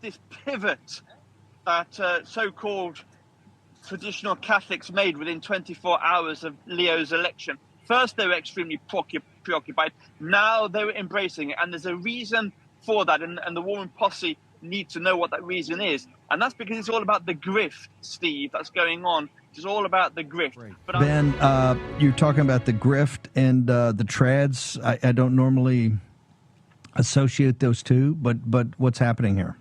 this pivot that so-called traditional Catholics made within 24 hours of Leo's election. First, they were extremely preoccupied. Now they were embracing it. And there's a reason for that. And the Warren posse need to know what that reason is. And that's because it's all about the grift, Steve, that's going on. It's all about the grift. Right. But Ben, you're talking about the grift and the trads. I don't normally associate those two, but what's happening here?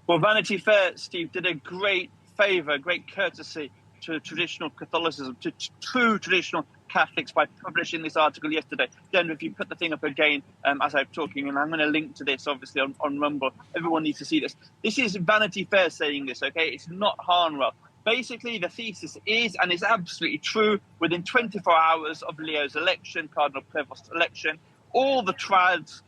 Well, Vanity Fair, Steve, did a great favor, great courtesy to traditional Catholicism, to true traditional Catholics by publishing this article yesterday. Then if you put the thing up again as I'm talking, and I'm going to link to this, obviously, on Rumble. Everyone needs to see this. This is Vanity Fair saying this, okay? It's not Harnwell. Basically, the thesis is, and it's absolutely true, within 24 hours of Leo's election, Cardinal Prevost's election, all the trads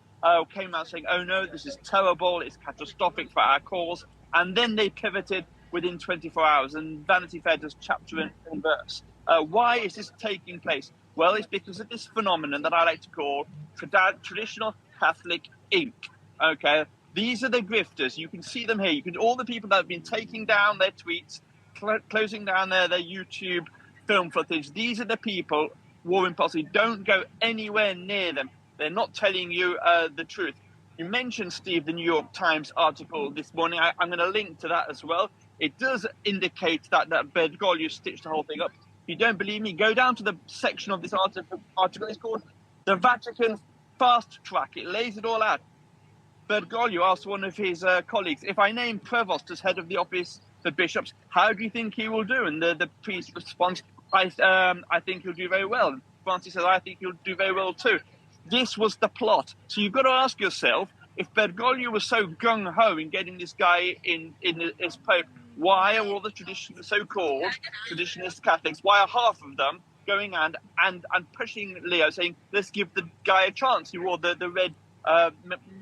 came out saying, oh no, this is terrible, it's catastrophic for our cause. And then they pivoted within 24 hours. And Vanity Fair does chapter and verse. Why is this taking place? Well, it's because of this phenomenon that I like to call traditional Catholic ink. Okay, these are the grifters. You can see them here. You can all the people that have been taking down their tweets, closing down their YouTube film footage. These are the people, Warren posse, don't go anywhere near them. They're not telling you the truth. You mentioned, Steve, the New York Times article this morning. I'm going to link to that as well. It does indicate that Bergoglio stitched the whole thing up. If you don't believe me, go down to the section of this article. It's called The Vatican Fast Track. It lays it all out. Bergoglio asked one of his colleagues, if I name Prevost as head of the office for bishops, how do you think he will do? And the priest responds, I think he'll do very well. And Francis says, I think he'll do very well too. This was the plot. So you've got to ask yourself, if Bergoglio was so gung-ho in getting this guy in as Pope, why are all the so-called traditionalist Catholics, why are half of them going and pushing Leo, saying, let's give the guy a chance? He wore the red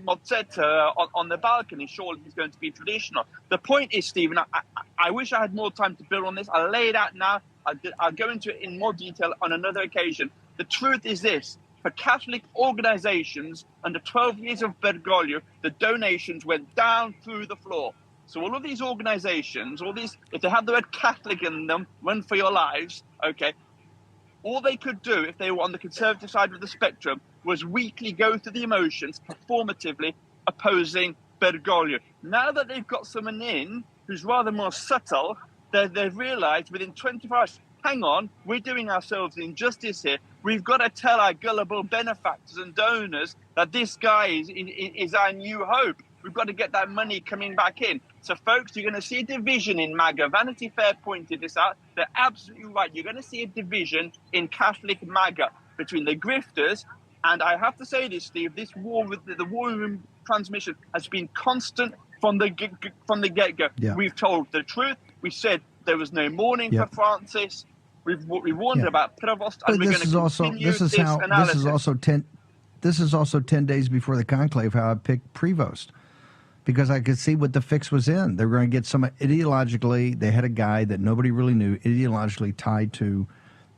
mozzetta on the balcony. Surely he's going to be traditional. The point is, Stephen, I wish I had more time to build on this. I'll lay it out now. I'll go into it in more detail on another occasion. The truth is this. For Catholic organizations, under 12 years of Bergoglio, the donations went down through the floor. So all of these organizations, if they have the word Catholic in them, run for your lives, okay, all they could do if they were on the conservative side of the spectrum was weekly go through the emotions, performatively opposing Bergoglio. Now that they've got someone in who's rather more subtle, they've realized within 24 hours, hang on, we're doing ourselves injustice here. We've got to tell our gullible benefactors and donors that this guy is our new hope. We've got to get that money coming back in. So, folks, you're going to see a division in MAGA. Vanity Fair pointed this out. They're absolutely right. You're going to see a division in Catholic MAGA between the grifters. And I have to say this, Steve, this war with the war room transmission has been constant from the get-go. Yeah. We've told the truth. We said there was no mourning for Francis. We warned about Prevost, and we're going to continue this analysis. This is also 10 days before the conclave how I picked Prevost, because I could see what the fix was in. They were going to get some ideologically. They had a guy that nobody really knew, ideologically tied to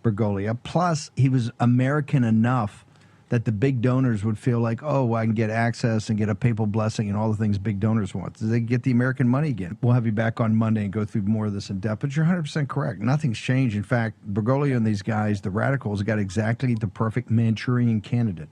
Bergoglio. Plus, he was American enough that the big donors would feel like, oh, I can get access and get a papal blessing and all the things big donors want. So they get the American money again. We'll have you back on Monday and go through more of this in depth. But you're 100% correct. Nothing's changed. In fact, Bergoglio and these guys, the radicals, got exactly the perfect Manchurian candidate.